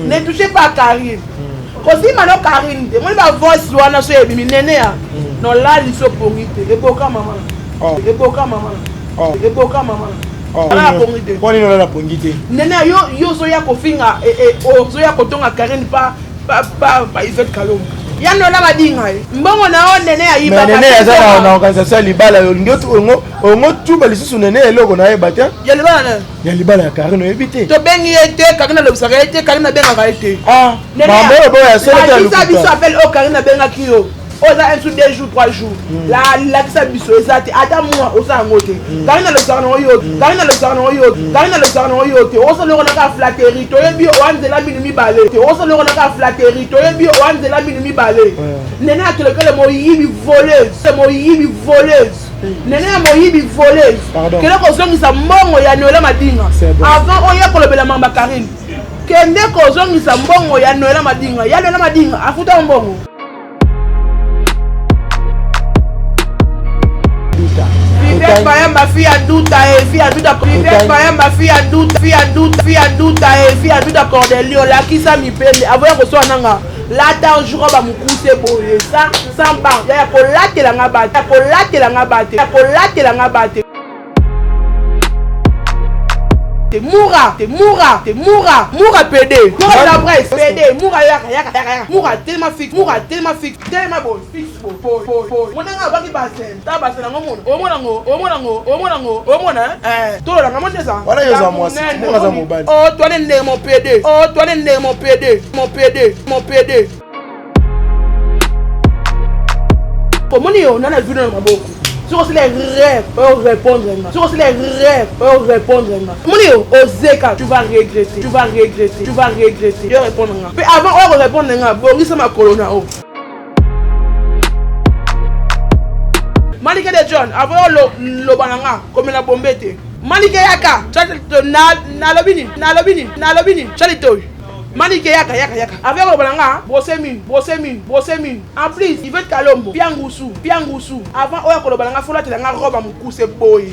Ne touchez pas Karine. Aussi maintenant Karine, moi ma voice wana so ebimi Nénéa. Non là il so pongite. Eboka maman. Eboka maman. Eboka maman. Ala pongite. Poni no la pongite. Nénéa yo so ya kofinga so ya kotonga Karine pa Yvette Kalongo. Ya no la badinga. Mbongo na o Nénéa yiba. Nénéa za na organisation libala yo ngoto ongo tuba lisusu Nénéa eloko na ye batya. Ya libala. Ya libala ya Karine ebité. To bengi ete Karine le busaka ete Karine benga ka ete. Mambo bo ya solo ta lukuta. Biso appelle o Karine benga kiyo. Oza un sous 2 jours 3 jours. La kisa biso ezate ata moi oza ngote. Karine le busaka no yo. Karine le busaka no yo. Karine le busaka no yo te. Oza loko na ka flatterie to yebi o anzela minumi bale. Te oza loko na ka flatterie to yebi o anzela minumi bale. Nénéa to le mo yibi voleuse. C'est mo yibi voleuse. Nénéa mo yibi voleuse. Kele ko zongisa mbongo ya Noël Madinga. Avant oya ko lobela mamba Karine. Kende ko zongisa mbongo ya Noël Madinga. Ya Noël Madinga afuta mbongo. Vivek Bayamba fille à doute et fille à doute. Vivek Bayamba fille à doute et fille à doute Cordelio la qui ça mi pele avant ko so nanga la ta jour ba mukuse boye sans ban ya ko latela ngabate ko latela ngabate Moura PD. Moura la presse PD. Moura yaka. Moura tellement fixe, tellement beau, fixe beau. Mon nga ba ki basen. Ta basen ngo mon. O mona. To la nga ça. Voilà yo za moi. Moura za mobile. Oh toi ne mon PD. Mon PD. Comment on a vu dans maboko. Sur les rêves, pour répondre. Sur les rêves, pour répondre. Mon Ozeka, tu vas regretter. Je répondre. Mais avant on répondre, Boris ma colonna. Malika de John, avant le bananga, comme la bombette. Malika Yaka, Nalobini, Chalito. Malike yaka. Avec le balanga, brossemine. En plus, il veut Kalombo, Piangoussou. Avant, oya ko le balanga, faut la te la robe à mon cou, c'est boy.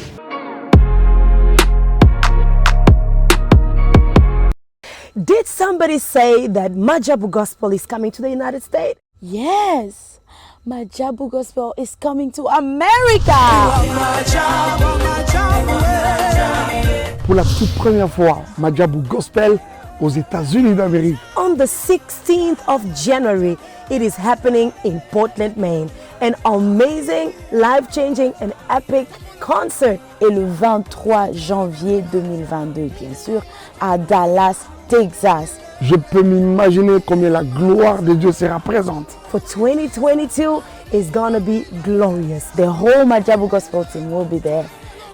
Did somebody say that Majabu Gospel is coming to the United States? Yes. Majabu Gospel is coming to America. Pour la toute première fois, Majabu Gospel aux États-Unis d'Amérique. On the 16th of January, it is happening in Portland, Maine. An amazing, life-changing and epic concert. Et le 23 janvier 2022, bien sûr, à Dallas, Texas. Je peux m'imaginer combien la gloire de Dieu sera présente. For 2022, it's gonna be glorious. The whole Majabu Gospel team will be there.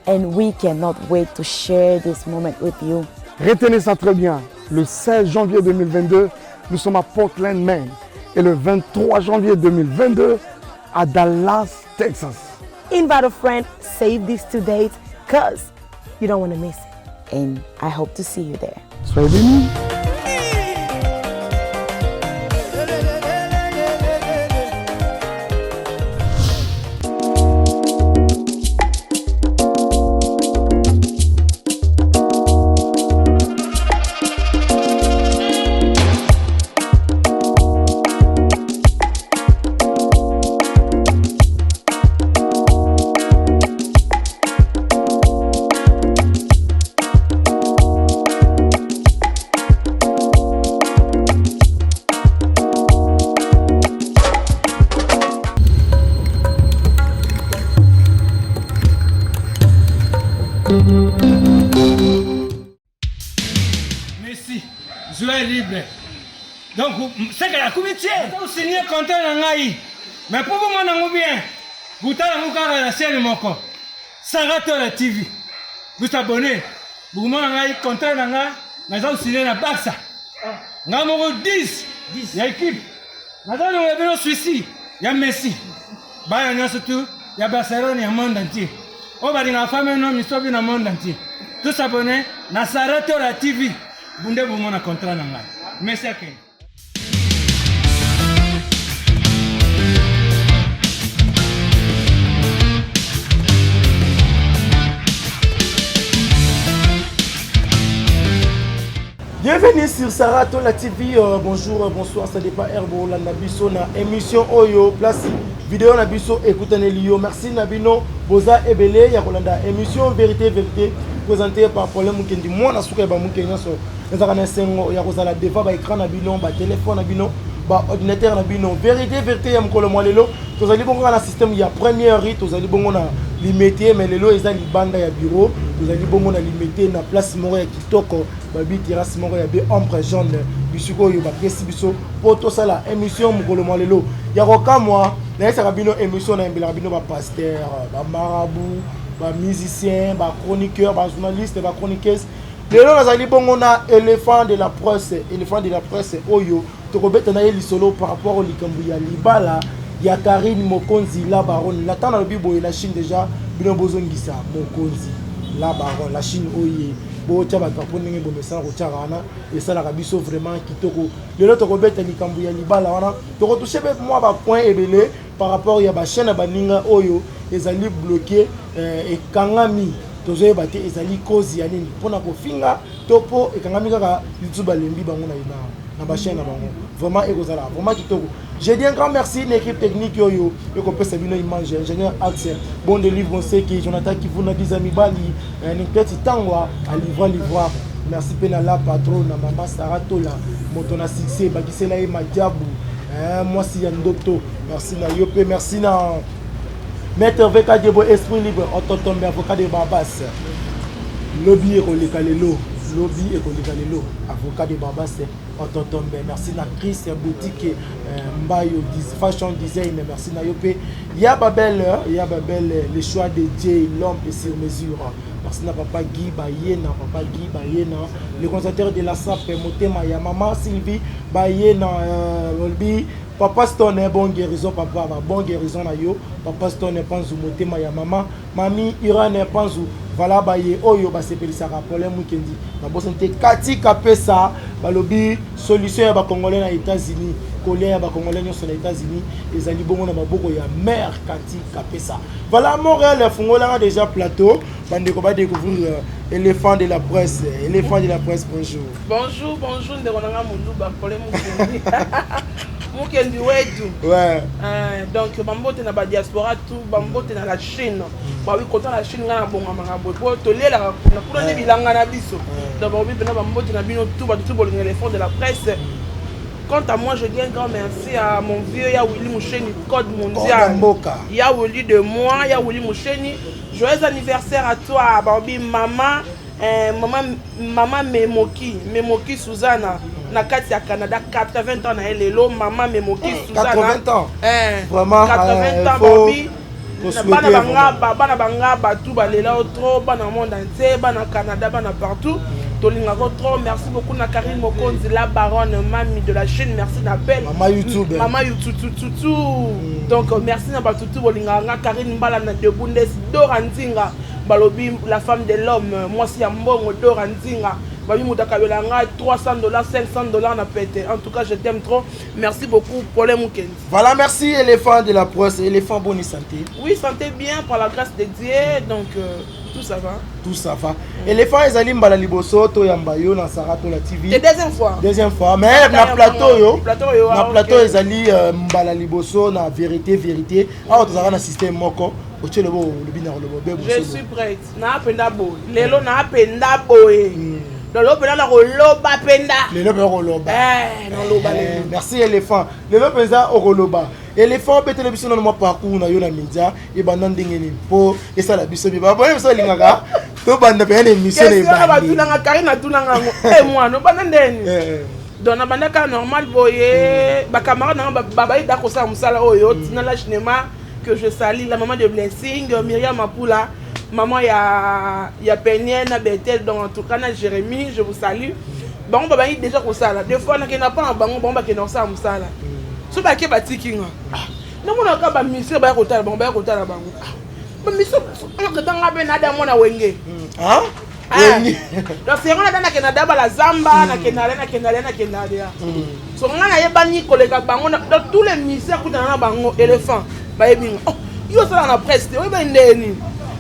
And we cannot wait to share this moment with you. Retenez ça très bien. Le 16 janvier 2022, nous sommes à Portland, Maine. Et le 23 janvier 2022, à Dallas, Texas. Invite a friend, save these 2 dates, because you don't want to miss it. And I hope to see you there. Soyez bénis. Merci. Joie libre. Donc, c'est que la comité, vous signez contrat dans l'AI. Mais pour vous, mon bien, vous avez la scène de mon corps. Sarato la TV. Vous abonnez. Vous avez contrat dans l'AI. Mais vous signez la Barça. Nous avons 10. Il y a équipe. Nous avons Suisse. Il y a Messi. Il y a surtout, il y a Barcelone, il y a le monde entier. On va dire la femme et l'homme, ils sont dans le monde entier. Tous abonnés, na Sarato la TV. Vous avez un contrat dans l'AI. Merci à vous. Bienvenue sur Sarah Tola TV. Bonjour, bonsoir, ça dépend Herbo, la Nabiso na émission Oyo, place vidéo Nabiso, écoutez Nelio. Merci Nabino, Boza Ebele, Yakolanda, émission Vérité, présentée par Paulin Mukendi. Moi, na souka ba Mukendi so. Nous avons un sengo, Yakozala débat ba écran Nabino, ba téléphone Nabino, ba ordinateur Nabino. Vérité, Yamkolo Mwalelo. Tous allez bon un système, il y a première rite, tous allez bon na limité, mais les lois ils ont les bandes ya bureau, tous allez bon na limité na place moro ya kitoko. Babi terrasse moko ya be ombre jaune bisuko yo ba kesi biso poto sala émission mukolo malelo ya roka moi na esa bino émission na mbela bino ba pasteur ba marabout ba musicien ba chroniqueur ba journaliste ba chroniqueuse lelo nazali bongo na éléphant de la presse oyo tokobeta na yeli solo par rapport au likambu ya libala ya Karine Mokonzi la baronne la tana lobibo la Chine déjà bino bozongisa Mokonzi la baronne la Chine oye bo taba kaponi ngi bo message ko tshagana et ça la rabiso vraiment kitoko lelo to ko beta likambu ya libala wana to ko toucher be moi ba point ebele par rapport ya ba chaîne baninga oyo ezali bloqué et kangami tozoye bate ezali cause ya nini pona ko finga topo e kangami kaka YouTube lembi bango na ina na ba chaîne bango vraiment ekozala vraiment kitoko. Je dis un grand merci à l'équipe technique yoyo et qu'on peut s'abonner image ingénieur Axel bon de livre on sait que Jonathan qui vous n'a des amis bali un petit tangwa à livre merci Penala patron na maman Sarah Tola motona succès bakisela e madiabu moi si Yandoto merci na Yopé merci na maître Veka Debo esprit libre autotombe avocat de Babas lobby et kolekalelo avocat de Babas autotombe merci na Chris boutique Mbayo fashion design merci na Yopé Yababel le choix de Dieu l'homme est sur mesure merci na papa Guy Bayena le conservateur de la SAP Motema ya maman Sylvie Bayena Olbi papa Stone bon guérison papa bon guérison na yo papa Stone panzu Motema ya maman mami Irane panzu voilà baye oyo ba sepelisa rappelé mukendi na bosante Kati Kapesa balobi solution ya ba congolais na États-Unis colère ba congolais nyonso na États-Unis ezali bongo na maboko ya mère Kati Kapesa voilà Montréal fungola déjà plateau bande ko ba découvrir éléphant de la presse bonjour ndekonanga mundu ba problème mukendi Mukendi wetu ouais donc bambote na ba diaspora tout bambote na la Chine ba wi konta la Chine ngana bonga makambo po to lela na kuna ne bilanga na biso donc ba wi pena bambote na bino tout ba tout bolingé l'éléphant de la presse. Quant à moi, je dis un grand merci à mon vieux Yaouli Moucheni, Code Mondial. Yaouli de moi, Yaouli Moucheni. Joyeux anniversaire à toi, Barbie, maman Memoki Susanna. Na kati ya Canada, 80 ans na elelo, maman Memoki Susanna. 80 ans. Vraiment 80 ans, Barbie. Bana banga batu balela trop bana monde entier bana Canada bana partout tolinga trop merci beaucoup na Karine Mokonzi la baronne mamie de la Chine merci na belle maman YouTube donc merci na batutu bolinga nga Karine Mbala na de Bundes Doranzinga balobi la femme de l'homme moi si ya mbongo Doranzinga babi mutakabela nga $300 $500 na pété en tout cas je t'aime trop merci beaucoup pour les Mukendi. Voilà merci éléphant de la presse éléphant bonne santé. Oui santé bien par la grâce de Dieu donc tout ça va. Éléphant ezali mbala liboso to yamba yo na Sarah Tola TV. Deuxième fois mais na plateau ezali mbala liboso na vérité awa tozaka na système moko. Je suis prête. Na penda bo. Lelo na penda boé. Lelo penda la roloba penda. Lelo penda roloba. Merci éléphant. Lelo penda roloba. Éléphant pe télévision na mo parcours na yo na média e banda ndengeni po e sala biso bi ba boye so lingaka to banda pe na émission e ba. Ba tulanga Karina tulanga ngo. Moi no banda ndeni. Donc na banda ka normal boye ba camarade na ba ida ko sa musala oyo tina la cinéma que je salue la maman de Blessing, Myriam Mapoula, maman ya Penienne, Bethel, donc en tout cas Jérémy, je vous salue. Bon baba yi déjà ko sala. Des fois na kena pas bango bon ba kena sa musala. So ba ke batikinga. Na mona ka ba mission ba ko tala bango ba ko tala bango. Ba mission on ka tanga be na da mona wenge. Ah? Donc c'est on a dans Canada ba la zamba na Canada. So ngana yebani koleka bango dans tous les missions ko tana bango éléphant. Oh, yo ça na presse, oui ben ndeni.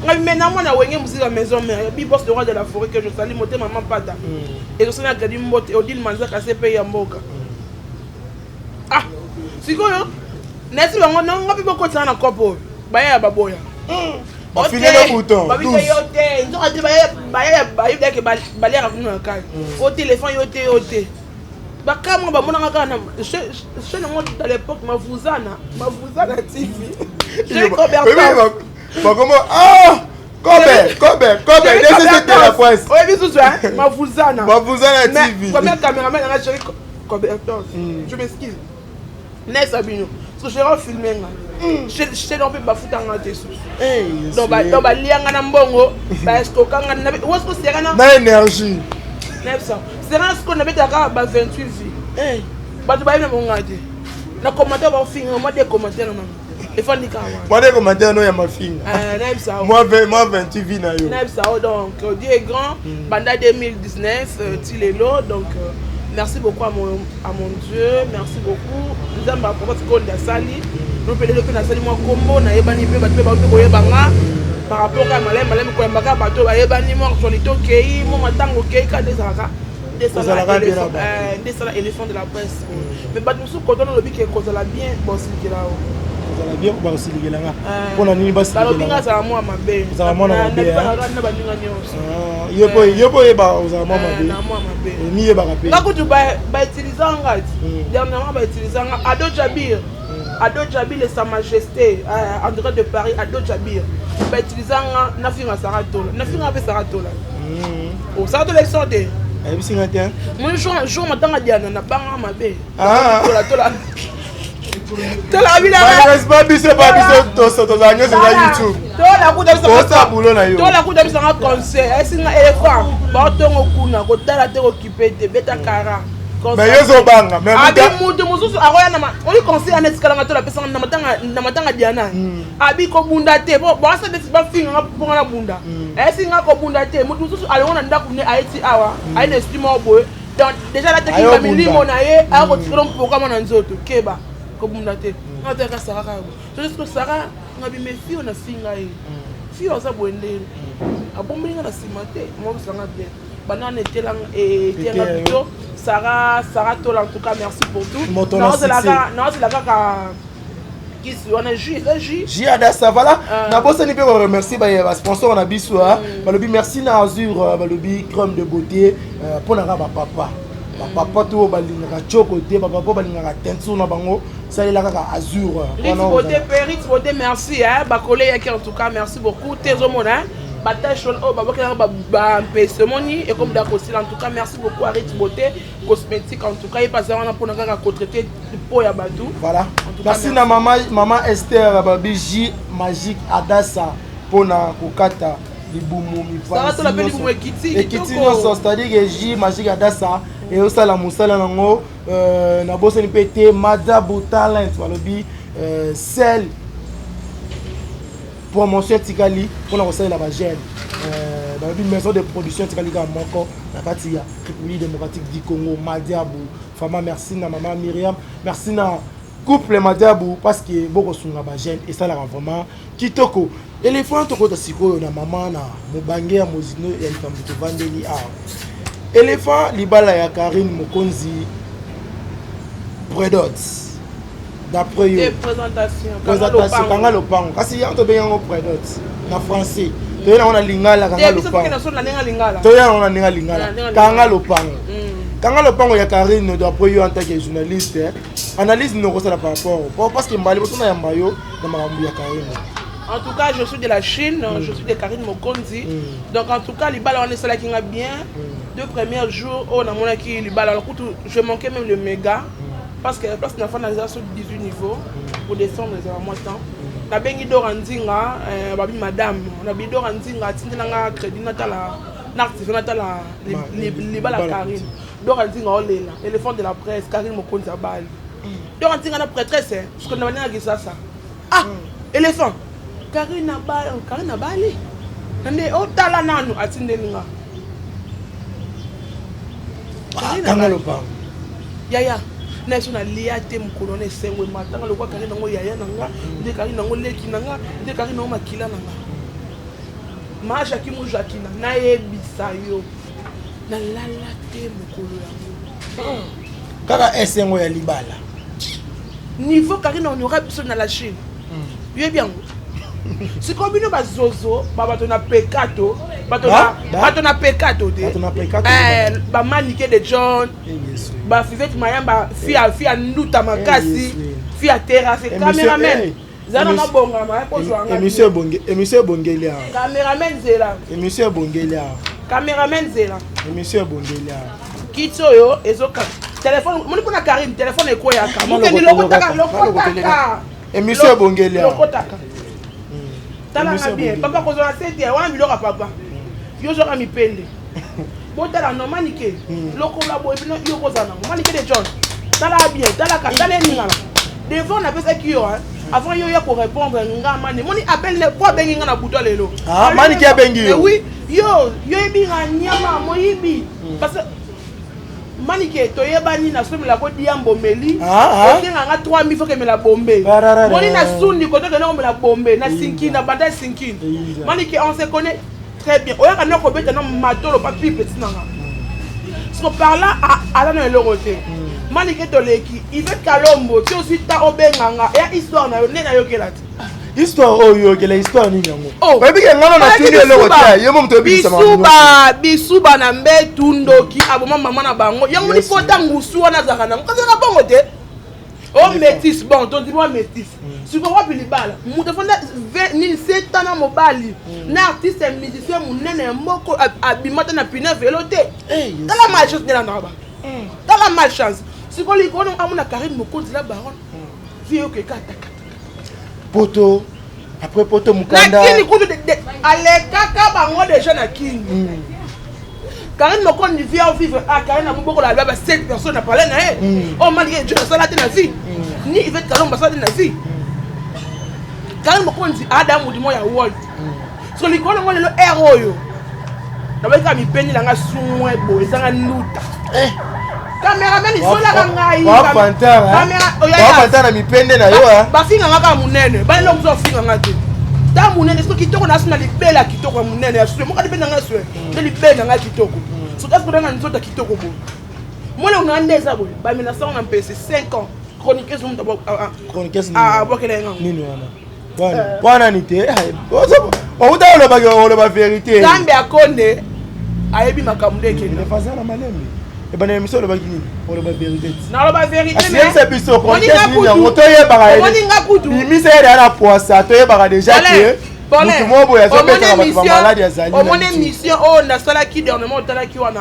Maintenant, moi, je suis à la maison, mais je bosse le roi de la forêt que je salue, mon maman pata. Et je suis à Gadi Mbote, Odile Manzak, à CPI à Mboka. Ah, c'est quoi, non? N'est-ce pas, on a pas beaucoup de temps encore pour. Baya Baboya. On finit le bouton. Au téléphone, yoté. Bakama ba mona ngaka na je ne monte à l'époque Mavuzana TV. J'ai Robert. Bah comment Kobe, c'était la presse. Oui, bisous hein, Mavuzana TV. Combien de caméraman on a chéri Roberto. Je m'excuse. N'est-ce pas Bino? Parce que j'ai filmé je n'en peux pas foutre en dessous. Donc ba lianga na mbongo, ba stokanga na où est-ce que c'est na énergie. C'est un ce qu'on avait d'accord à 28 vies. Bah tu vas y regarder. Na commentaire va finir, moi des commentaires non. Il faut dire moi des commentaires non y a ma fille. Moi 28 vies na yo. Donc Dieu est grand. Banda 2019 Tilelo donc merci beaucoup à mon Dieu, merci beaucoup. Nous avons pour ce qu'on a sali. Nous peut le na sali moi combo na yebani pe bato ba ko yebanga. Par rapport à malem ko mbaka bato ba yebani mo actualité kei mo matango kei ka desaka desala éléphant de la presse mais bato sou ko dono lobi ke ko la bien bon si là la bien ko ba si ligelanga pona nini ba si la lobi nga za moi mabe za moi na mabe na ba ninga nyonso yebo ba za moi mabe na moi mabe ni yeba ka pe ngakutu ba utiliser ngati dernièrement ba utiliser Ado Jabir et sa majesté en droit de Paris Ado Jabir ba utiliser na finga Saratola na finga pe Saratola o Saratola exode et puis ngatin mon jour matanga diana na banga mabe tola bila pas biso to za nyo sur YouTube tola kuda bisa conseil esinga éléphant ba tongo kuna ko tala te ko kipete beta kara mais yezo banga mais abi mutu mususu akoya na oli conseil anet kala tola pesa na matanga diana abi ko bunda te bo sa desi ba finga ngaponga na bunda esinga ko bunda te mutu mususu alona ndaku ne aiti awa aine estimo boy donc déjà la technique ba milimo na ye a ko tsiro mpoko na nzoto keba ko bunda te ngata ka sara ka so juste que sara ngabi me fio na singa ye fio sa boendele abombeli na simate mo sanga bien banane telang et tianga plutôt Sarah Tola en tout cas merci pour tout non c'est la kaka qui on a J Adassa voilà na bossa ni pe remercier ba sponsor na biso ba lobi merci na Azur ba lobi crème de beauté pour na ba papa to balingaka chocoté papa balingaka tensu na bango salela kaka Azur Ritz beauté merci ba collègue qui en tout cas merci beaucoup tezomona bataille oh ba pese moni et comme d'accord en tout cas merci beaucoup à Ritz beauté cosmétique en tout cas il passe on pour na ko traiter peau ya badou voilà merci na maman Esther babi J magique Adassa pour na kokata libumu mipanzi ça la libumu ekiti nyonso c'est-à-dire que J magique Adassa et aussi la musala nango na bosse ni pété Madabu talent balobi sel promotion tikali pour la recette la bagène balobi maison de production tikali ka moko na kati ya République démocratique du Congo Madiabu fama merci na maman Myriam merci na couple Madiabu parce que boko sunga bagène et ça la vraiment kitoko éléphant toko ta sikoyo na maman na mobange ya mozino ya likambo to vandeli a éléphant libala ya Karine Mokonzi Predot d'après yo présentation kanga lopango kasi ya to benga Predot na français to yana na lingala kanga lopango to yana na lingala kanga lopango ya Karine d'après yo en tant que journaliste analyse no ko ça par rapport parce que mbali botona ya mbayo na makambo ya Karine. En tout cas, je suis de la Chine, je suis de Karine Mokonzi. Donc, en tout cas, les balles, on est là qui a bien. Deux premiers jours, on a mon qui les balles. Je manquais même le méga. Parce que la place n'a pas sur 18 niveaux pour descendre les montants. On a bien dit Dorandinga, madame. On a bien dit Dorandinga, Tindanga, Crédit Natala, Nartif Natala, les balles à Karine. Dorandinga, on est là. Éléphant de la presse, Karine Mokonzi à balle. Dorandinga, la prêtresse, parce qu'on a dit ça. Ah, éléphant. Karina Bali. Nande otala nanu atindelinga. Karina lopa. Yaya. Neso na liate mukolo ne sengwe matanga lokwa Karina ngo yaya nanga, nde Karina ngo leki nanga, nde Karina ngo makila nanga. ma Jackie mo Jackie na yebisa yo na lala te mokolo yango kaka esengo ya libala niveau Karine Honorable biso na la Chine yebi yango sikoyo bino bazozo bato na pekato bato na pekato te bamanike de John bafivete mayamba fia nduta makasi fia terrasse cameraman zana mabongama émission bongelia cameraman zela émission bongelia cameraman zela émission bongelia kitso yo ezoka téléphone moni pona Karim téléphone ekoyaka mokendi lokotaka émission bongelia lokotaka talanga bien papa kozona sete wana biloko papa yo zoka mipende botala no manike lokola boy bino yo kozana manike de John tala bien tala ka tala ningala devant na pesa ki yo avant yo ya ko répondre ngama ni moni appel le po bengi ngana buto lelo manike ya bengi yo oui yo ibinga nyama moyibi parce que manike toyebani na somi la ko diambo meli okenga nga 3000 faut que me la bombe moni na sundi ko to na me la bombe na sinki na banda sinki manike on se connaît très bien oyaka na ko beta na matolo papi petit nanga so par là ala na le côté manike to leki il veut kalombo ti aussi ta obenganga ya histoire na yo ne na yo kelati histoire oyo kele histoire nini yango oyebi ke ngano na tuni eloko tia yo mo mto bisa bisuba na mbetu ndoki aboma mama na bango yango ni pota ngusu wana zaka na kaza na bango te o métis bon ton dis moi métis siko wapi libala muto fonda 27 ans na mobali na artiste musicien munene moko abimata na pina velo te tala malchance de la naba tala malchance siko likono amuna Karim Mokonzi la baron vie que kata poto après poto mukanda na kini kutu ale kaka bango déjà na kini Karim Mokonzi vient vivre à Karim na boko la baba 7 personnes à parler na oh malgré Dieu ça la te na vie ni il veut kalomba ça na vie Karim Mokonzi Adam du moya world so likono ngole lo héros yo na beka mi peni la nga sumwe bo ezanga nuta cameraman isola ngai na mipende na yo bafinga ngaka munene bale lo kuzo finga ngate ta munene so kitoko na sina libela kitoko munene ya swe moka libela ngaswe de libela ngaki kitoko so ta ko nga nzota kitoko bo mole unandeza bo ba mina sa on mpese 5 ans chroniqueuse mu d'abord chroniqueuse bokele nga nini wana bwana nite o uta lo ba vérité kambe akonde ayebi makamudeke ne faza na malembe et ben émission le ba kini on le ba vérité na lo ba vérité mais c'est biso contexte ni yango to ye ba imi se ya na poisa to ye ba déjà que mutu mo boya zo peta ba malade ya zali au mon émission oh na sala ki dernièrement tala ki wana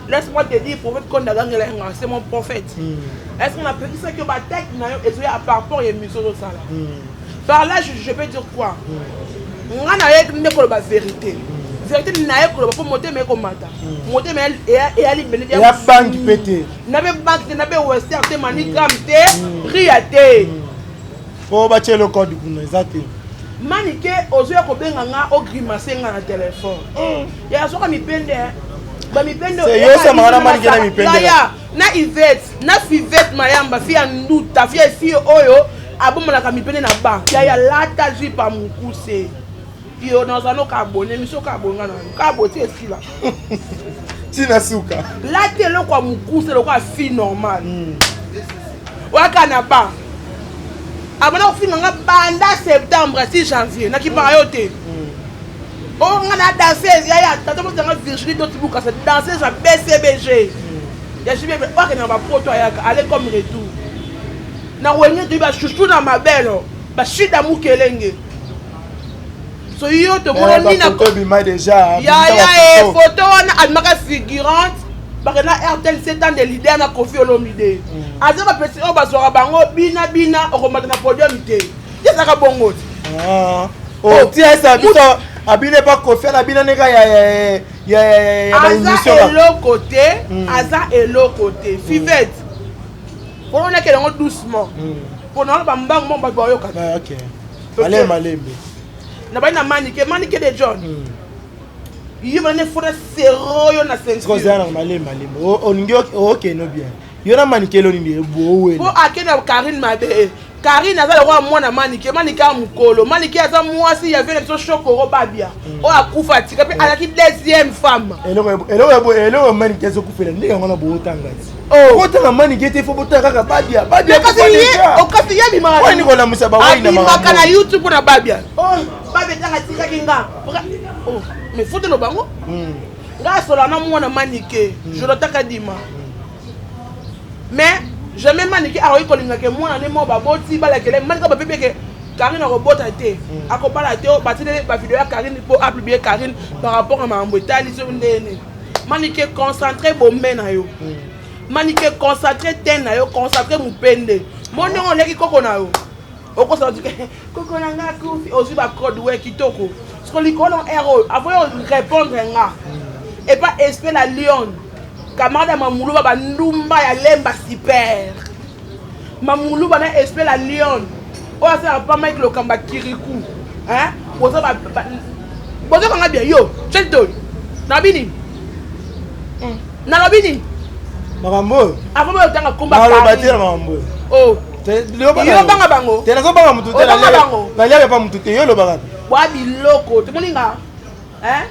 laisse-moi te dire prophète konda gangela c'est mon prophète est-ce qu'on a peut dire que ba tête na yo et à par rapport à émission de sala par là je peux dire quoi ngana ye ndeko ba vérité vérité na ye ko ba monter mais ko mata monter mais et ali bene ya bank pété na be bank na be western te manigram te riate po ba chelo code kuna exacte manike ozo ya ko benga nga o grimacer nga na téléphone ya soka mipende ba mipende c'est yo ça mara manike na mipende na Yvette na Fivette mayamba fia nduta fia fio oyo abomona ka mipende na bank ya lata jipa mukuse yo nazano ka abonné miso ka abonga na ka aboti esila tina suka late lo kwa mukuse lo kwa fi normal waka na ba abona ofinga nga banda septembre 6 janvier na kipara yo te o nga na danseuse ya tata mo tanga Virginie Dotibuka sa danseuse à BCBG ya jibe waka na ba poto ya aller comme retour na wenye tu ba chouchou na mabelo ba shida mukelenge so yo to mona ni na photo bima déjà ya photo wana almaka figurante bakena RTL 7 ans de leader na Kofi Olomide azaba pesi o bazora bango bina okomata na podium te yesaka bongo oh tia ça biso abine pas Kofi na bina neka ya émission aza elokote Fivette pour on a que doucement pour non ba mbang mo ba yo ka OK malembe na ba na manike de John yiba ne fora seroyo na sensi ko zana malembe o ningi OK no bien yo na manike lo ni bo we po akena Karine mabe Karine aza le roi mwana Manike a mukolo Manike aza mwasi il y avait les chokoro babia o akufa tika pe alaki deuxième femme eloko Manike zo kufela ndenge ngona bo tangati oh tanga Manike te fo botaka ka babia o kasi ya bima kwa ni kola musaba wa ina mama kana YouTube na babia oh babia tanga tika kinga oh mais faut de lo bango nga sola na mwana Manike je l'otaka dima mais jamais Manike a eu kolinga ke mwana ne mo baboti balakele Manike ba pepe ke Karine robota te akobala te batile ba vidéo ya Karine pour publier Karine par rapport à mambo etali so ndene Manike concentré bombe na yo Manike concentré ten na yo concentré mupende monde on leki koko na yo oko sa dike koko na nga ku aussi ba code we kitoko ce qu'on lui connaît héros avant répondre nga et pas espérer la lion camarade Mamulu ba ndumba ya lemba super Mamulu na espérer la lion o ça pas Mike le kamba kirikou hein boza ba boza kanga bien yo chelton nabini na lobini makambo avant ba tanga komba na lobatira makambo oh yo banga bango te na zo banga mutu te na ya pas mutu te yo lo banga wa biloko te moninga hein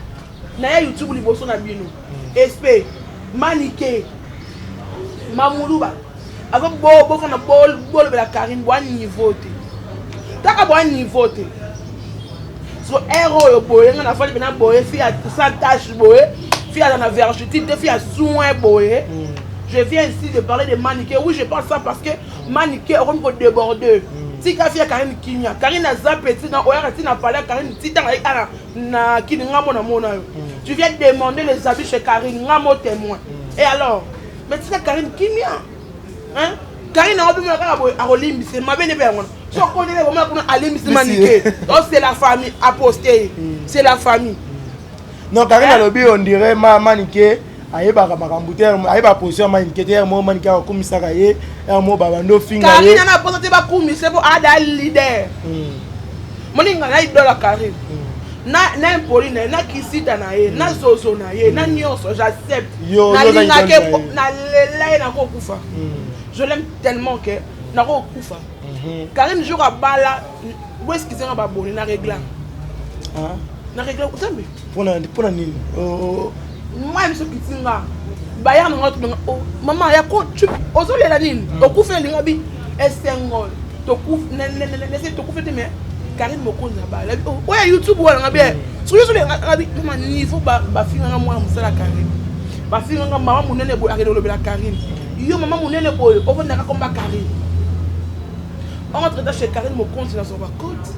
na ya YouTube liboso na bino SP Manike Mamuluba avec bo fana bol la Karine bo niveau te taka bo niveau te so héros yo boye na fali bena boye fi a sans tâche boye fi a na virginité fi a soin boye je viens ici de parler de Manike oui je pense ça parce que Manike on peut déborder si ka fi a Karine kinya Karine a zapeti na oya ti na parler Karine ti tanga ana na kini ngamo na mona yo tu viens demander les habits chez Karine ngamo témoin et alors mais tu sais Karine kimia hein Karine a obima ka boy a rolimbi c'est ma bene be ngona so ko le bo ma kuna alimbi Manike donc c'est la famille aposté c'est la famille non Karine a lobi on dirait Manike ayeba ka makambu te ayeba position Manike te mo Manike a komisaka ye mo babando finga ye Karine na posé ba kumise bo ada leader moninga na idola Karine na Pauline na kisita na ye na zozo na ye na nyonso j'accepte na linga ke na lela na ko kufa je l'aime tellement que na ko kufa Karine jour à bala où est-ce qu'ils sont ba boni na régla na régla utambe pona nini moi je suis kitinga baya na ngatu oh maman ya ko tu ozolela nini to kufa linga bi esengol to kufa ne to kufa te mais Karine Mokonzi bala oya YouTube wala ngabe so yo le ngabi mama niveau ba finga nga mwa musala Karine ba finga nga mama munene boy akede lobela Karine yo mama munene boy o vona ka komba Karine on entre chez Karine Mokonzi na son côte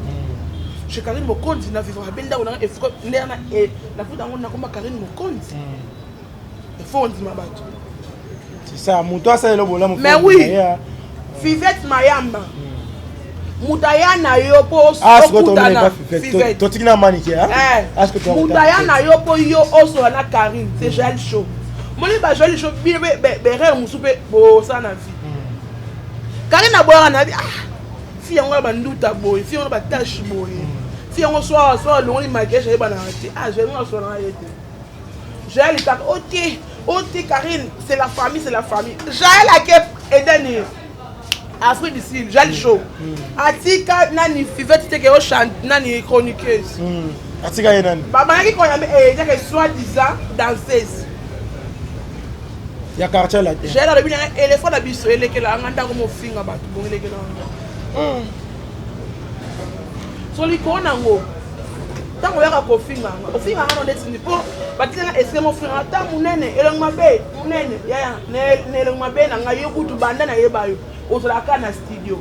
chez Karine Mokonzi na vivre benda on e frère ndena e la futa ngona komba Karine Mokonzi il faut on dit ma bato c'est ça muto ça le bola mo mais oui Fivette Mayamba Mutayana yo po okutana Fivette to tikina Manike hein Mutayana yo po yo oso na Karine c'est Joël Show moni ba Joël Show bi re musupe bo sana vie Karine aboya na fi yango ba nduta boy fi yango ba tâche boy fi yango so longoli maquillage e bana ati je ngo so na yete Joël ta oti Karine c'est la famille Joël a ke edani Afrique du Sud, Joël Show. Atika nani Fivette te ke o chante nani chroniqueuse. Atika nani. Baba naki ko yambe que soi-disant danseuse. Ya quartier là. J'ai la bina éléphant na biso elekela nganda ko mo finga batu bon elekela. So li ko nango. Tango ya ko finga. O finga ngano ndeti po batina esemo finga ta munene elong mabe munene ya ne elong mabe na ngayo kutu banda na yebayo. Ozolaka na studio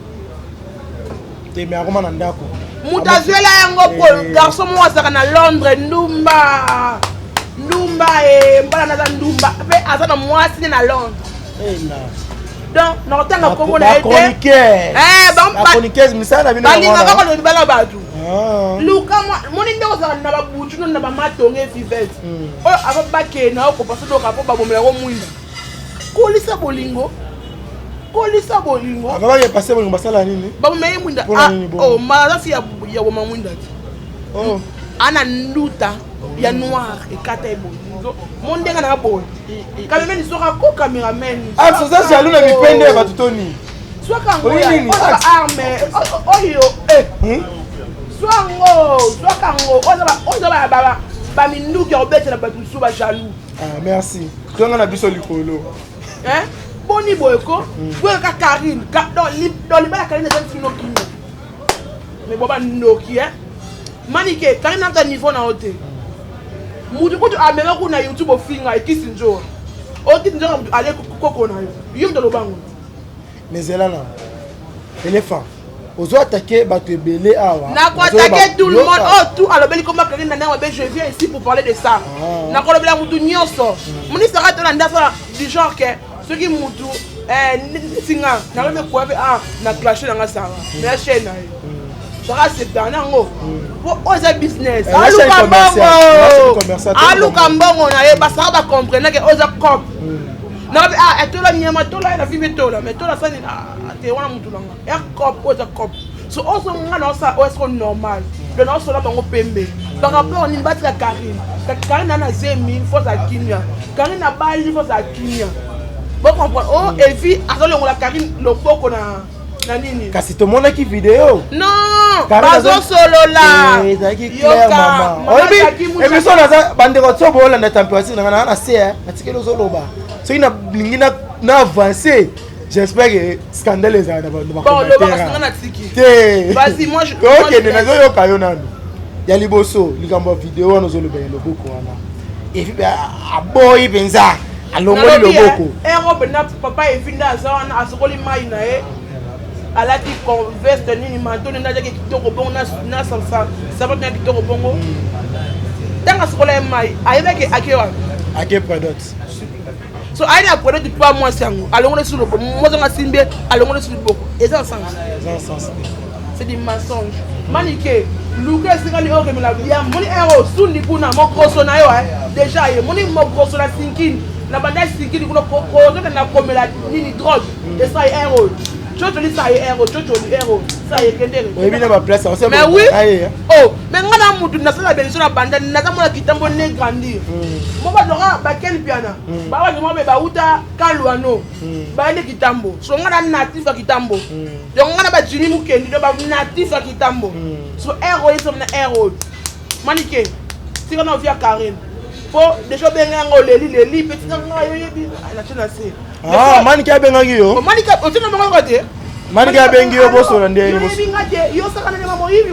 te me akoma na ndako mutazwela yango po garçon mo azaka na Londres ndumba mbala na ndumba pe azana mwasi na Londres donc na tanga kongo na ete ba chroniqueuse misala bino balinga ba ko bala batu luka moni ndeko zaka na babutu na ba matonge Fivette o aba bakena ko paso do ka po ba bomela ko mwinda kolisa bolingo kolisa bolingo akaba ye passer bolingo basala nini ba me mwinda mala fi ya woma mwinda ana nduta ya noir ekata ebolingo mondenga na boy kamera ni soka ko cameraman ça jaloux na mipende batutoni Soit quand on Oui, a oui, armé, soit quand on jaloux. Ah, merci. Tu as un likolo. Hein? Boni boyko, boyka Karine, dans les balles Karine est un mais bon, Noki, hein? Manike, Karine a un niveau na hauteur. Moudou a même un YouTube au film avec Kissinjo. Oh, Kissinjo a allé coco na yo. Yum de l'obango. Mais elle là, éléphant. Ozo attaquer bateau belé awa. N'a pas attaqué tout le monde. Oh, tout alors belle comme Karine na je viens ici pour parler de ça. N'a pas le blanc moudou nyonso. Mon histoire est dans l'affaire du genre que ceux qui moudou singa na même quoi na clasher dans ça. Mais la chaîne ça c'est dans nango. Oh, c'est business. Aluka mbongo na ye basa ba comprendre que oza cop. Na et to la nyama to la na vie to la mais to la ça ni te wana mutu langa. E cop oza cop. So also ngana ça est normal. Le non solo bango pembe. Par rapport ni battre Karine. Karine na 5000 faut ça kinya. Karine na bali faut ça kinya. Bon comprendre. Oh et vie azolo ngola Karine loboko na nini. Kasi to mona ki vidéo. Non, bazo solo là. Claire maman. Obi, émission na bandeko tso bola na température na c'est na tikelo zo loba. So ina lingina na avancer. J'espère que scandale est là. Bon, le bas na tiki. Vas-y, moi je. OK, na zo yo kayo nando. Ya liboso, likambo vidéo na zo loba loboko wana. Et puis aboyi benza. Alongoli loboko. Europe na papa evinda za wana asokoli mai na e. Alaki conveste nini manto nenda jaki kitoko bongo na sabat na kitoko bongo. Tanga sokola mai, ayebeke akewa. Ake product. So I na product pas moi sango. Alongole sur le boko. Moi nga simbe alongole sur le boko. Et ça sens. C'est des mensonges. Manike, Lucas ngani oke mela bia moni ero sundi kuna mokroso na yo déjà ye moni mokroso na sinkin. Na banda sinkin kuna ko na komela nini drogue. Et ça ero. Chotoli ça héros, chotoli héros, ça y est kendere. Oui, bien ma place, on sait. Mais oui. Oh, mais ngana mutu na sala benzo na banda na zamona kitambo ne grandir. Mo ba dora ba kel piana. Ba wa mo be ba uta kalwano. Ba ne kitambo. So ngana natif ya kitambo. Donc ngana ba jini mukendi do ba natif ya kitambo. So héros iso na héros. Manike. Sika na via Karine. Po déjà benga ngoleli petit nga yo yebi na chena se. Ah, manike abenga yo. Manike otina bango kote. Manike abengi yo boso na ndé. Yo saka na mama hivi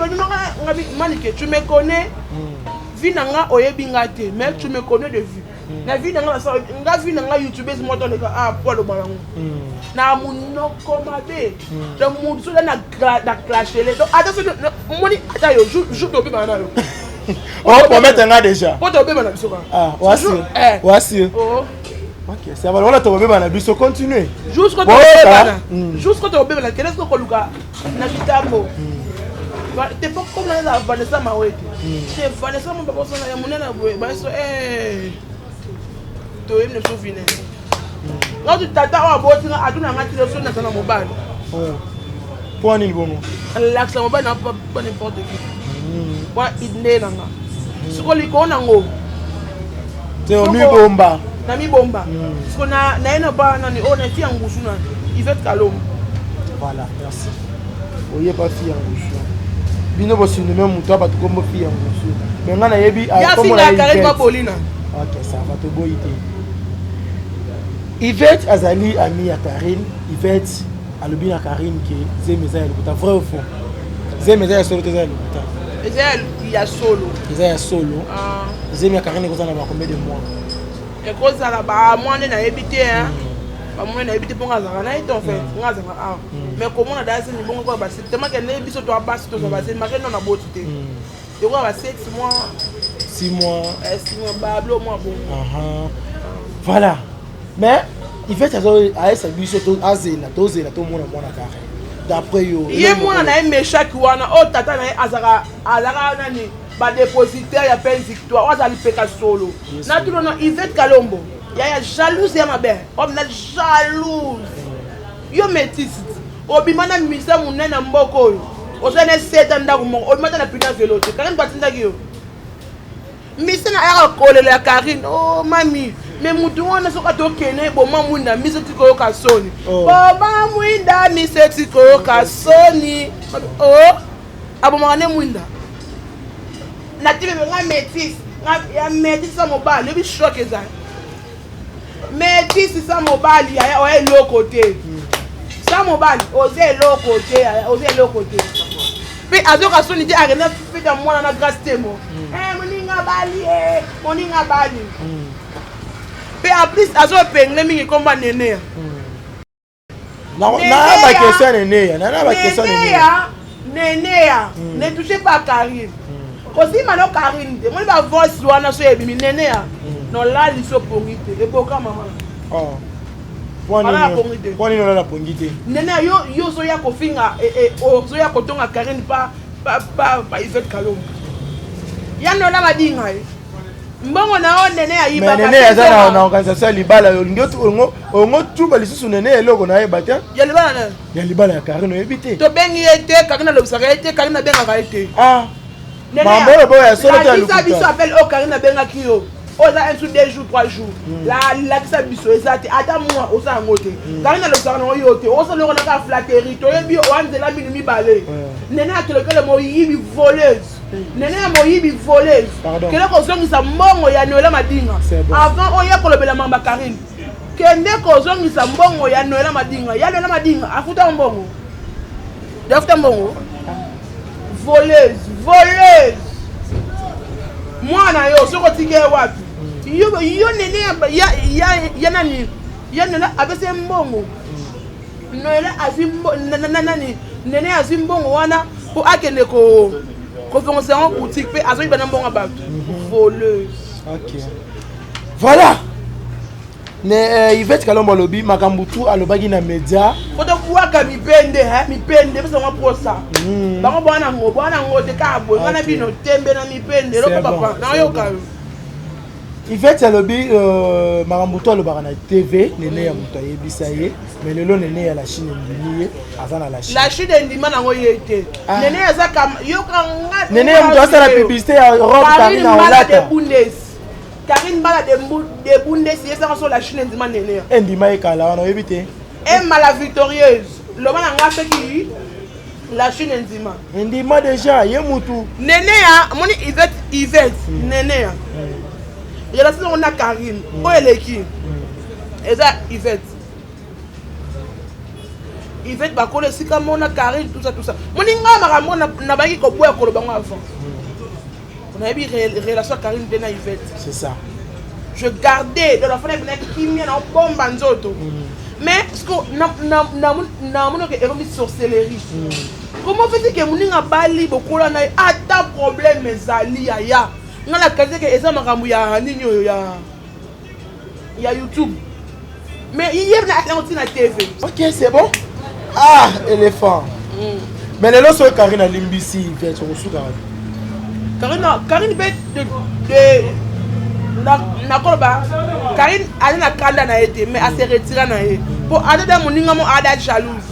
ngabi manike tu me connais. Vie nanga oyebi ngate, mais tu me connais de vue. Na vie nanga ça nga vie nanga YouTubeuse moto le ah Paul Balango. Na munoko mabe. Donc mon so na clasher les. Donc attention moni ata yo joue to be bana yo. Oh, promettre nga déjà. Po to be bana biso ba. Ah, voici. Oh. OK, ça va on to be bana biso continuer. Jusqu'au to be bana. Jusqu'au to be bana qu'est-ce que koluka na kitambo. T'es pas comme la Vanessa Mawete. C'est Vanessa mon papa son ya munena boy. Ba so to em ne souvenir. Là tu tata o abotinga aduna ngati le so na sana mobile. Pour nini bongo? L'accent mobile n'a pas n'importe qui. Wa idne nanga. Sukoli ko nango. C'est au mi bomba. Na mi bomba. Parce na ena ba na ni ona fi angusu na. Yvette Kalom. Voilà, merci. Oye pas fi angusu. Bino bosi ne même muto ba to kombo fi angusu. Mais ngana yebi a comme la Karine ba bolina. OK, ça va te boiter. Yvette azali ami à Karine. Yvette alobi na Karine que zemeza le kuta vrai ou faux. Zemeza solo te zali kuta. Il y a solo. Il y a solo. Zemia Karine ko na ba combien de mois? Et cause ça ba moi na habité hein. Ba moi na habité pour ngazanga na ito en fait. Ngazanga ah. Mais comment on a dansé ni bongo ba c'est tellement que ne biso to ba to ba c'est marqué non na botité. Et on va 7 mois 6 mois. 6 mois ba blo moi bon. Voilà. Mais il fait ça à sa biso to azela to mona mona Karine. D'après yo. Yé moi na méchant qui wana o tata na azara nani ba dépositaire ya peine victoire o azali peka solo. Na tout non Yvette Kalombo. Ya jalouse ya mabe. Homme na jalouse. Yo métisse. Obimana misa munena mboko yo. Osane seta ndaku mo. Obimata na pina velote. Karine batinda ki yo. Misa na era kolele ya Karine. Oh mami. mais mutu wana soka tokene boma mwinda mise tikoyoka soni boma mwinda mise tikoyoka soni abomaka ne mwinda natibe nga métis ya métis sa mobali ebi shock ezali métis sa mobali oya eloko te sa mobali oza eloko te mpe azoka soni te akenda feta mwana na grâce te mo moninga bali mpe en plus azopengle mingi komba neneya neneya ne touche pas Karine kosima no Karine te moni bavoice wana so ebimi neneya nolali so pongi te eboka mama Poni no la pongi te neneya yo so ya kofinga ozoya kotonga Karine pa Yvette Kalonga ya nola madinga mbongo na o nene ayiba nene aza na organisation libala ongo tuba lisusu nene eloko na yeba te ya libala ya Karine oyebi te to bengi ete Karine lobisaka ete Karine bengaka ete mambo oyo boya solo te lukuta biso appelle o Karine bengaki yo oza 1 jour 2 jours 3 jours la kisa biso eza te ata moi oza yango te Karine lobisaka na yo te osoloko na ka flatterie toyebi oanzela bino mibale nene akelekele moyibi voleuse nene ya moyibi voleuse kele kozongisa mbongo ya Noela Madinga avant oya kolobela mamba Karine kende kozongisa mbongo ya Noela Madinga ya Noela Madinga afuta mbongo voleuse mwana yo soko tike wapi yo nene ya nani ya Noela abese mbongo Noela azimbo nani nene azimbongo wana po akende ko conférence en boutique pe azo ibana mbonga bato voleuse. OK. Voilà. Ne Yvette Kalomba lobi makambutu alobaki na media. Foto kuwaka mipende pesa mwa posa. Bango bwana ngo te kabo ngana bino tembe na mipende loko papa na yo ka. Yvette alobi makambutu alobaka na TV nene ya muto yebisa ye mais lelo nene ya la Chine ndimiye azana la Chine. La Chine ndima na ngo yete. Nene ya zaka yo kanga. Nene ya muto asala publicité ya robe Karine na olata. Karine bala de Bundes yesa so la Chine ndima nene. Ndima ekala wana yebite. La victorieuse. Lo bana ngase ki la Chine ndima. Ndima déjà ye mutu. Nene ya moni Yvette nene ya. Il y a on a Karine, où elle est qui? Et ça, Yvette. Yvette, bah, quand c'est comme on a Karine, tout ça. Mon inga, maman, n'a pas eu qu'on boit pour le banc avant. On a eu une relation Karine de Yvette. C'est ça. Je gardais de la fenêtre qui vient en bombe banzoto. Mais ce qu'on n'a pas de sorcellerie. Comment fait-il que mon inga bali beaucoup là n'a pas de problème mais ali ya. Ngala kaze ke eza makambu ya nini yo ya YouTube. Mais hier na TV. OK, c'est bon. Ah, éléphant. Mais les loso Karine limbisi fait sur suka. Karine bet de na kolba. Karine alina kanda na été mais a se retira na ye. Pour adada moninga mo ada jalouse.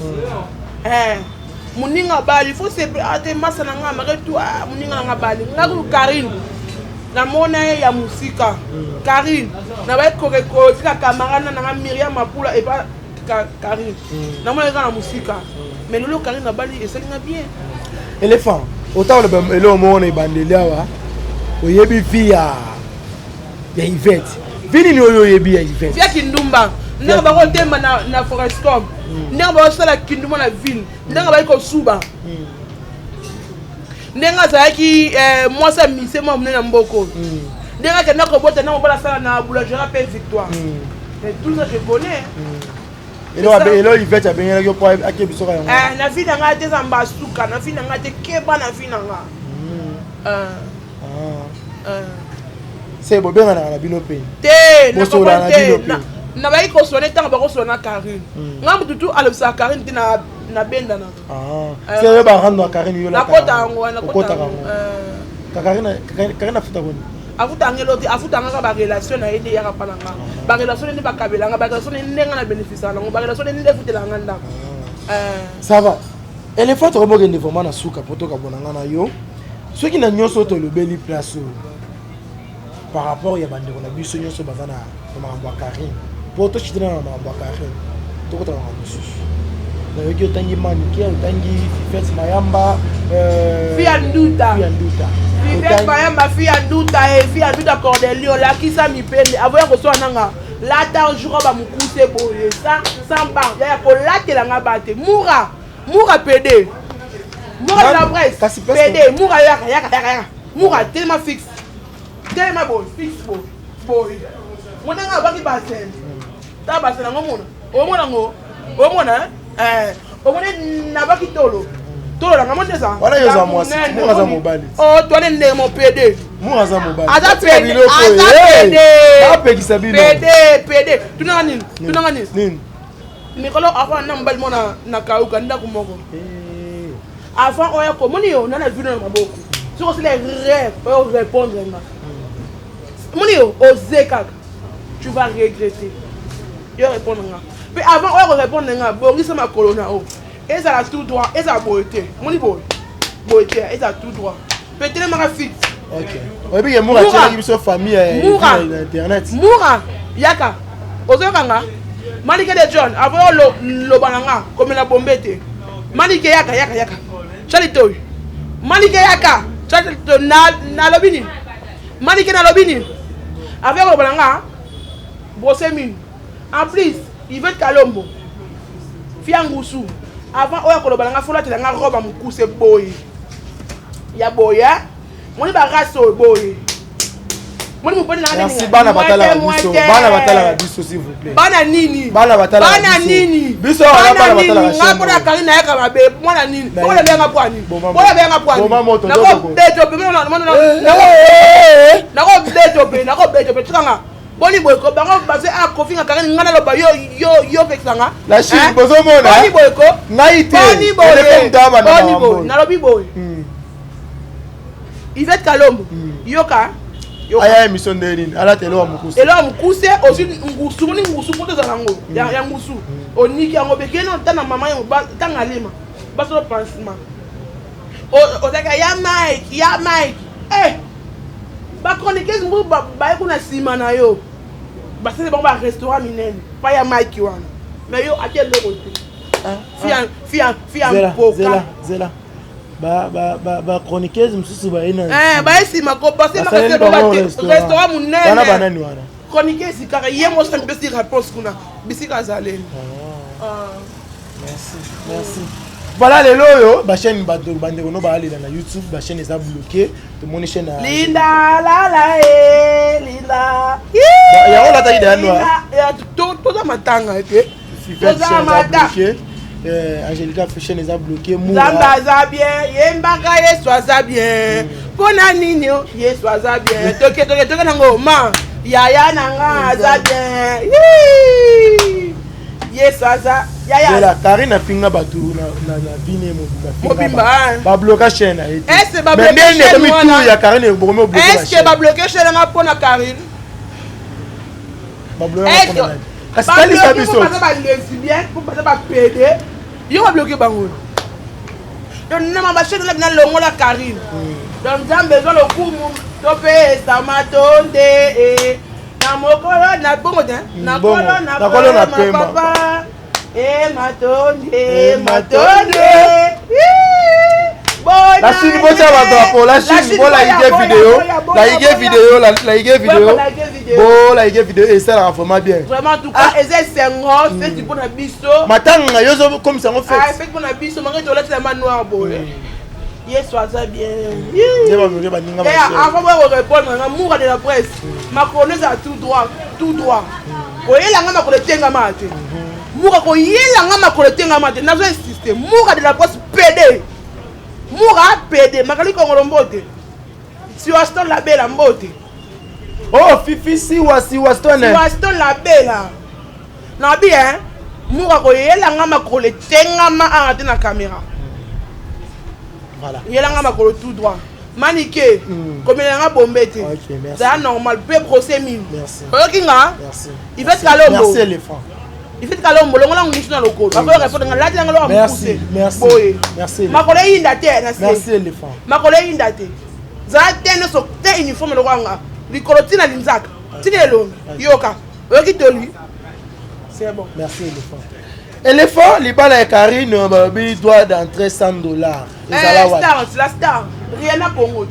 Moninga bali faut se ate masana nga maretu moninga nga bali. Ngaku Karine na mona ya musika Karine na ba koreko tika camarade na Myriam Mapula et pas Karine na mona na musika mais lolo Karine na bali eselinga bien éléphant autant le elo mona bandelia wa oyebi via ya Yvette vini ni oyo yebi ya Yvette via kindumba ndanga ba ko temba na Forestcom ndanga ba sala kindumba na ville ndanga ba ko suba ndenga zaki moi ça mise moi mena mboko ndenga kenda ko bota na mbala sala na boulangerie pe Victoire et tout ça je connais elo Yvette a bien yo po akebiso ka yango na vie nga te zamba suka na vie nga te keba na vie nga c'est bo benga na bino pe te na ko na ba ko sone tanga ba ko sona Karine nga mututu alobisa Karine te na benda na c'est ba rendre Karine yo la kota ngo na kota ngo Karine afuta boni afuta ngelo ti afuta nga ba relation na ide ya ka pananga ba relation ni ba kabela nga ba relation ni ndenga na bénéfice na ngo ba relation ni ndefutela nga ndako ça va éléphant to boge ndi vraiment na suka poto ka bonanga na yo ceux qui na nyoso to lobeli place par rapport ya bandeko na biso nyoso bazana makambo ya Karine po to chitena na makambo ya Karine to kota makambo susu na yoki otangi manike otangi Fifes Mayamba Fia Nduta Fifes otangi Mayamba Fia Nduta Cordelio la kisa mipende avoya kosoa nanga lata jour ba mukuse boye sans ban ya ko latela nga bate Moura PD Moura la presse PD Moura yaka Moura tellement fixe tellement bon fixe boy mona nga baki basen ta basen ngomona omona na baki tolo la ngamone ça wala yoza mwasi Moura za mobali oh toi ne mon PD Moura za mobali Aza PD PD tunanga nini Mikolo avant na mbali mona na kauka ndako moko avant oya komoni yo na video na maboko sur les rêves pour répondre nga moni yo ozeka tu vas regretter yo répondre nga mais avant oya répondre nga Boris makolo na o et ça la tout droit et ça beauté moni boy et ça tout droit peut-être ma fixe OK ouais bien Moura tient biso famille internet Moura yaka ozeka nga Malike de John, avant le bananga, comme la bombette. Malike yaka. Chalito. Malike yaka. Chalito na lobini. Malike na lobini. Avec le bananga, Bosemine. En plus, il veut Kalombo. Fiangoussou. Avant, oya ko le bananga, faut la te nga robe am kouse boy. Ya boya. Moni ba raso boy. Merci bana batala biso s'il vous plaît bana nini biso bana nini ngapona Karine yaka mabe mwana nini bola benga pwani nako beto tsanga boni boyko bango base a kofinga Karine ngana loba yo pexanga la chine bozo mona boni boyko ngaite boni boy na lobi boy Yvette Kalombo yoka aya émission ndelini ala telo mukuse elo mukuse aussi ngusu poto za nango ya ngusu oniki yango bekeno tana mama yango tanga lima baso pansement o taka ya Mike ba chroniqueuse mbu ba kuna sima na yo ba c'est bon ba restaurant minene pa ya Mike wana mais yo atel le côté fia poka zela ba chroniqueuse msusu ba ina ba sima ko passer ma restaurant munene bana banani wana chroniqueuse kaka yemo sans besi réponse kuna bisika zaleni merci voilà les loyo ba chaîne bandeko no ba ali na YouTube ba chaîne eza bloqué to moni chaîne Linda ya on l'a ida noa ya to za matanga ete to za matanga Angelica chaîne eza bloqué Zamba za bien yembaka Yesu aza bien pona nini Yesu aza bien toke nango ma yaya nanga aza bien Yesu aza yaya la Karine pinga batu na vine mobimba ba bloquer chaîne est-ce ba bloquer chaîne wana ya Karine bokomo bloquer est-ce ba bloquer chaîne nga pona Karine ba bloquer pona kasi tali sa biso ba lesbien pour passer ba PD yo va bloquer bango donc na ma chaîne na longo la Karine donc Nzambe zo le kumu to pe samatonde na mokolo na bongo na kolo na papa matonde la Chine bocha ba drapeau la Chine bo la vidéo et ça la vraiment bien vraiment tout cas et c'est sengo fait du bon biso matanga yozo comme ça on fait fait bon biso mangi to la tellement noir boy Yesu aza bien avant de répondre na Moura de la presse ma connaisse à tout droit oyela nga makolo tenga mate Moura ko yela nga makolo tenga mate nazo insister Moura de la presse PD Moura PD makali kongolo mbote si Waston la bella mbote oh fifi si Waston la bella na bien Moura ko yela nga makolo tenga ma arrêter na caméra voilà yela nga makolo tout droit maniqué comme il y a un bombette c'est normal peu procès mine merci merci il fait Kalombo merci éléphant il fait Kalombo le ngala ngusu na lokolo après répondre ngala ti ngala merci merci makolo yinda te na merci éléphant makolo yinda te za tene so te uniforme lo kwanga likolo tina linzaka tine lo yoka oyoki toli c'est bon. Merci éléphant. Éléphant, libala et Karine, doit d'entrer $100. La star. Rihanna Congo.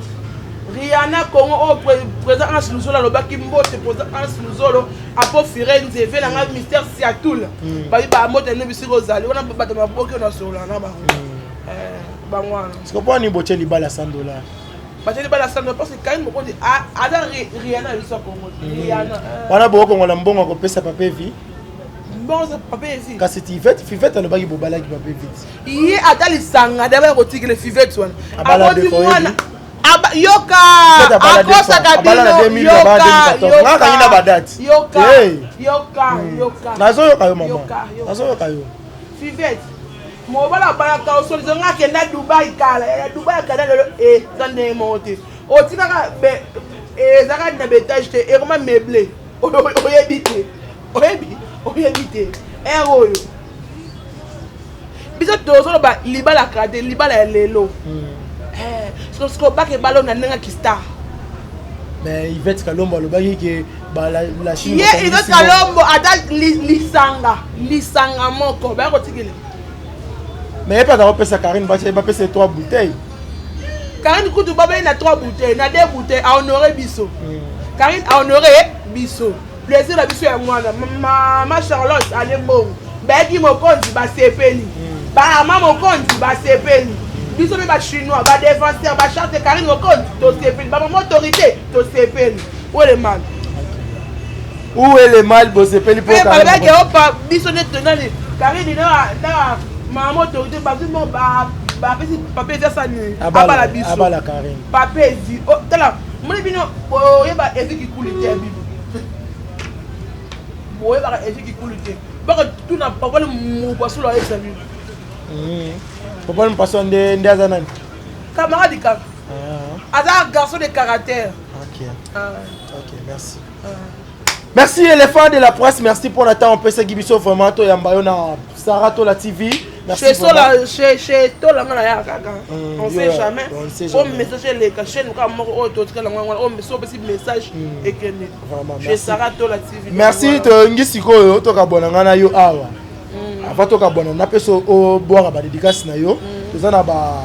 Rihanna Congo, oh, président Hans Luzolo, le baki mbote, président Hans Luzolo, apo Firenze, fait la grande mystère Seattle. Babi ba mote no bisi rozali, on a pas de ma boke na sur la na ba. Bangwana. Est-ce qu'on peut ni boter libala $100? Bache libala $100 parce que Karine moko dit ada Rihanna biso Congo. Rihanna. Wana boko ngona mbongo ko pesa papier vie. Bon, c'est pas ici. Quand c'est Fivette, le bagi bobala qui va payer vite. Il est à Talisanga, d'abord, il y a les Fivette. Abala de Foyebi. Yoka. Akosa Kabino. Yoka. Nazo yoka yo maman. Nazo yoka yo. Fivette. Mobala bala ka so zonga ke na Dubai kala. Dubai kala le tande monte. O tika be zaka na betage te e comment meublé. Oyebite. Oyebite. Eroyo. Biso tozo ba libala kade libala lelo. Ce qu'on bat que ballon n'a qui star. Mais il va être Kalombo le bagi que la Chine. Il va être Kalombo à lisanga moko ba ko tikile. Mais pas d'avoir payé sa Karine ba payé 3 bouteilles. Karine kutu baba ina 3 bouteilles, na 2 bouteilles à honorer biso. Karine a honoré biso. Plaisir la biso ya mwana ma Charlotte allez bon. Ba ki mo konzi ba sepeli. Ba mama mo konzi ba sepeli. Biso me ba chinois, ba défenseur, ba charte Karine au compte, to sepeli, ba mon autorité, to sepeli. Où est le mal? Où est le mal bo sepeli pour Karine? Ba ke opa biso net tenani. Karine na maman autorité ba mo ba pesi papier faire ça ni. Abala biso. Abala Karine. Papier di. Oh, tala, mon bino yeba evi ki kulite bibi. Boye ba evi ki kulite. Ba tout na pas le mo boisson la examine. Pourquoi nous passons des années? Camarade du cap. Un garçon de caractère. Ok. Ok, merci. Merci éléphant de la presse, merci pour le temps. On peut se guider vraiment. Toi, Yambayona, Sarah, toi la TV. Merci. Chez toi, on sait jamais. On sait jamais. On message les cachets, nous avons un message et que chez Sarah, toi la TV. Merci, toi, Ngisiko, toi, Kabonangana, yo, awa. Avant tout cabana na peso au boire ba dédicace na yo ça na ba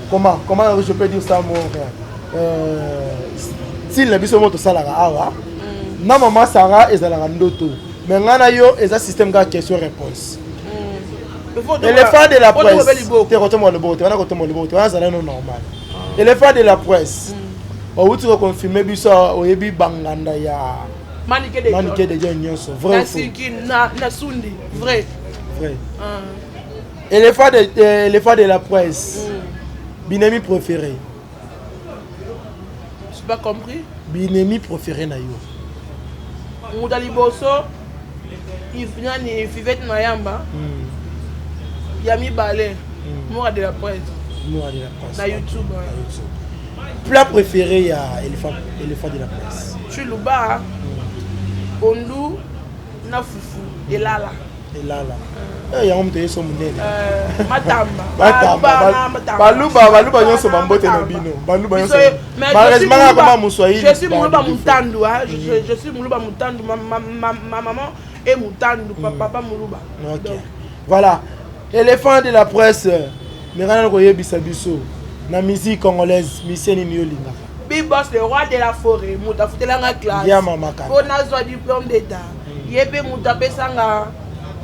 comment je peux dire ça mon si le biso moto salara awa na maman Sarah ezala ndoto mais ngana yo eza système ga question réponse éléphant de la presse te rotomo le boto wana rotomo le boto wana zala no normal éléphant de la presse o wuti ko confirmer biso o yebi banganda ya manike de nyonso vrai na sundi vrai. Éléphant de la presse. Binemi préféré. Je n'ai pas compris. Binemi préféré na yo. Moudali Bosso. Il finit Fivette Mayamba. Yami Balé. Moura de la presse. Moura de la presse. Na YouTube. Plat préféré à éléphant de la presse. Chuluba. Ondou. Na fufu. Et Lala. Il y a un peu de son monnaie. Baluba nyonso bambote na bino. Baluba nyonso. Malheureusement comme Moussoaï. Je suis Moulouba Moutandu, je suis Moulouba Moutandu, ma maman est Moutandu, papa Moulouba. OK. Voilà. Éléphant de la presse. Mirana koye bisabiso. Na musique congolaise, Missieni Miolinga. Big Boss le roi de la forêt, Mouta futelanga classe. Ya mama ka. On a soit diplôme d'état. Yebe Mouta pesanga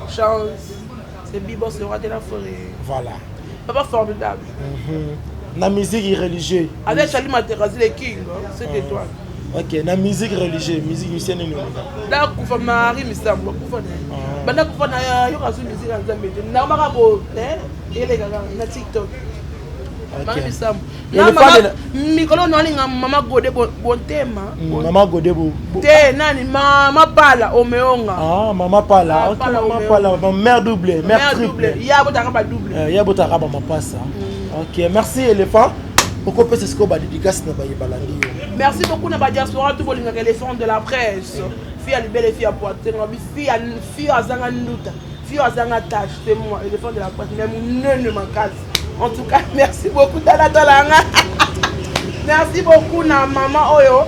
chance. C'est Big Boss le roi de la forêt. Voilà. Papa formidable. La musique religieuse. Avec Charlie Materazzi le king, c'est étoile. OK, la musique religieuse, musique Missieni Miolinga. Là kufa mari misambo kufa na. Banda kufa na yo kazu musique en Zambie. Na maka bo, ele kaka na TikTok. Mari misambo. Na mama mikolo nani nga mama gode bontema. Mama gode bo. Te nani mama pala omeonga. Ah, mama pala. OK, mama pala, mère double, mère triple. Ya botaka ba double. Ya botaka ba mapasa. OK, merci éléphant. Pourquoi peut-ce que ba dédicace na ba yebalandi yo. Merci beaucoup na ba diaspora tout bolinga éléphant de la presse. Fille à libéré fille à poitrine, fille à zanga nduta, fille à zanga tâche, c'est moi éléphant de la presse même ne m'encase. En tout cas, merci beaucoup Tala Talanga. Merci beaucoup na maman Oyo.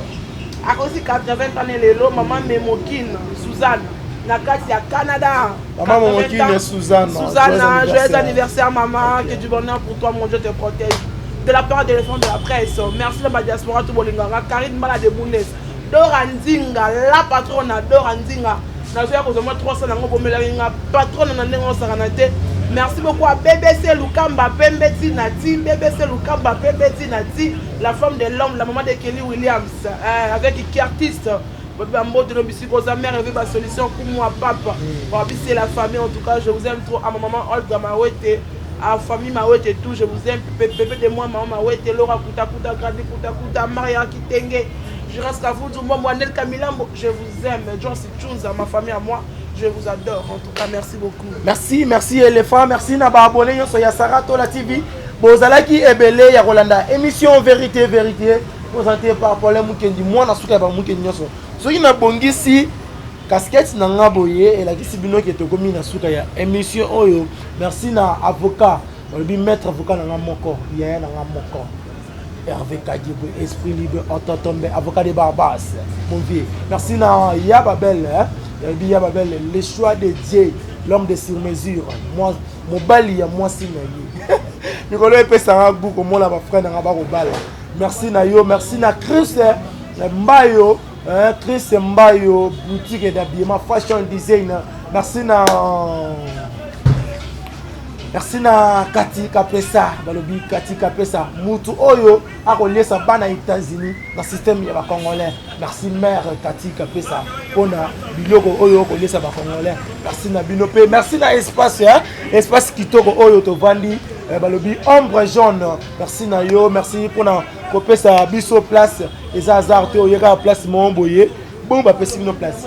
À cause 80 ans lelo maman Memokine, Suzanne na kati ya Canada. Maman Momokine Suzanne. Joyeux anniversaire maman, que du bonheur pour toi, mon Dieu te protège. De la part de l'éléphant de la presse, merci la diaspora tout bolingara, Karine Mala de Bounes, Dorandinga, la patronne Dorandinga. Nazoya kozoma 300 nango bomelinga patronne na ndengo saranate. Merci beaucoup à BBC Lukamba Pembeti Nati, BBC Lukamba Pembeti Nati, la femme de l'homme, la maman de Kelly Williams, avec qui artiste. Bambo de Nobisiko, sa mère avait ma solution pour moi, papa. Pour habiter la famille, en tout cas, je vous aime trop. À ma maman Olga Mawete, à la famille Mawete et tout, je vous aime. Pépé de moi, maman Mawete, Laura Kuta Kuta, Grandi Kuta Kuta, Maria Kitenge. Je reste à vous, moi, Nel Kamilambo, je vous aime. John Sichunza, ma famille à moi. Je vous adore. En tout cas, merci beaucoup. Merci éléphant. Merci Naba abonné sur Yasarato la TV. Bozalaki Ebele ya Rolanda. Émission Vérité présentée par Paul Mukendi. Moi, na suka ba Mukendi nyoso. Soki na bongisi casquette na ngaboye et la kisibino qui est commis na suka ya émission oyo. Merci na avocat. On lui maître avocat na ngamoko. Ya na ngamoko. Hervé Kadibou, esprit libre, Ototombe, avocat de Barbas, mon vieux. Merci na Yababel, Yababel, le choix de Dieu, l'homme de sur-mesure. Moi, mon bali, moi, si Nicolas peut s'en beaucoup, moi, là, ma frère, n'a pas bal. Merci na yo, merci na Chris Mbayo, Chris Mbayo, boutique d'habillement, fashion designer. Merci na Kati Kapesa, balobi Kati Kapesa, mutu oyo akolesa bana États-Unis dans système ya ba congolais. Merci mère Kati Kapesa pona biloko oyo kolesa ba congolais. Merci na binope, merci na espace espace kitoko oyo to vandi balobi ombre jaune. Merci na yo, merci pona kopesa biso place eza hasard te oyeka place momboye. Bon ba pesi bino place.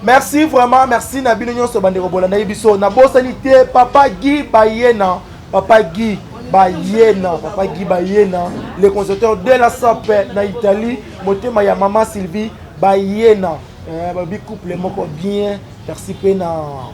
Merci vraiment, merci Nabino Nyonso Bandeko Bolanda Ibiso. Na bosanité, Papa Guy Bayena, le constructeur de la SAP na Italie, Motema ya Maman Sylvie Bayena. Babi couple moko bien, merci pena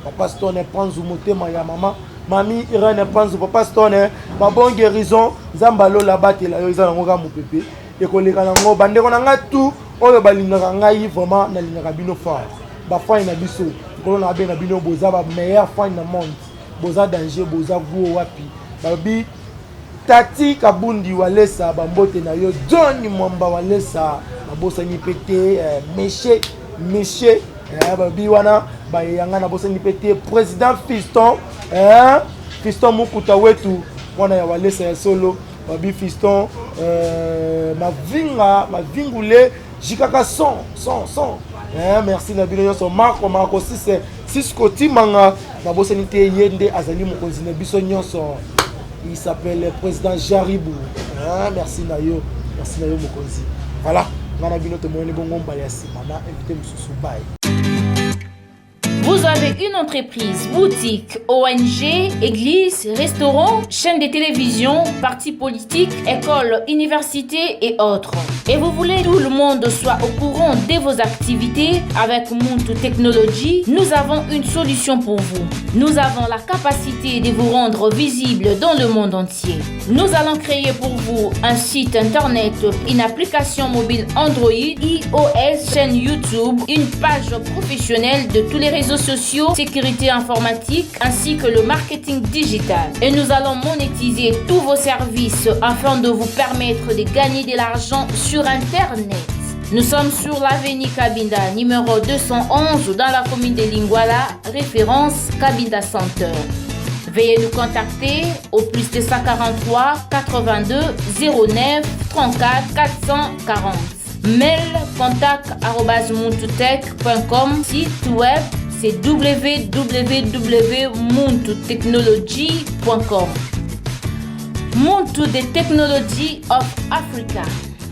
Papa Stone Panzu Motema ya Maman. Mami Irene Panzu Papa Stone, ma bonne guérison, Zambalo la bate la yoza ngoga mo pépé. Et koleka nango bandeko nanga tout, oyo balingaka ngai vraiment na lingaka bino fort. Ba fine na biso ko na be na bino boza ba meilleur fine na monde boza danger boza guo wapi babi Tati Kabundi walesa ba mbote na yo Johnny Mwamba walesa na bosa ni pété méché babi wana ba yanga na bosa ni pété président Fiston Mukuta wetu wana ya walesa ya solo babi Fiston mavingule jikaka son. Merci na bino nyonso Marco 6 koti manga na bosanité yende azali mokonzi na biso nyonso. Il s'appelle le président Jaribou. Merci na yo mokonzi. Voilà, na bino to moni bongo mbali ya sima na invité mususu bye. Vous avez une entreprise, boutique, ONG, église, restaurant, chaîne de télévision, parti politique, école, université et autres. Et vous voulez que tout le monde soit au courant de vos activités avec Muntu Technology, nous avons une solution pour vous. Nous avons la capacité de vous rendre visible dans le monde entier. Nous allons créer pour vous un site internet, une application mobile Android, iOS, chaîne YouTube, une page professionnelle de tous les réseaux sociaux, sécurité informatique ainsi que le marketing digital. Et nous allons monétiser tous vos services afin de vous permettre de gagner de l'argent sur Internet. Nous sommes sur l'avenue Kabinda, numéro 211 dans la commune de Lingwala, référence Kabinda Center. Veuillez nous contacter au plus 243 82 09 34 440. Mail contact@muntutech.com. Site web c'est www.muntutechnology.com. Muntu the Technology of Africa.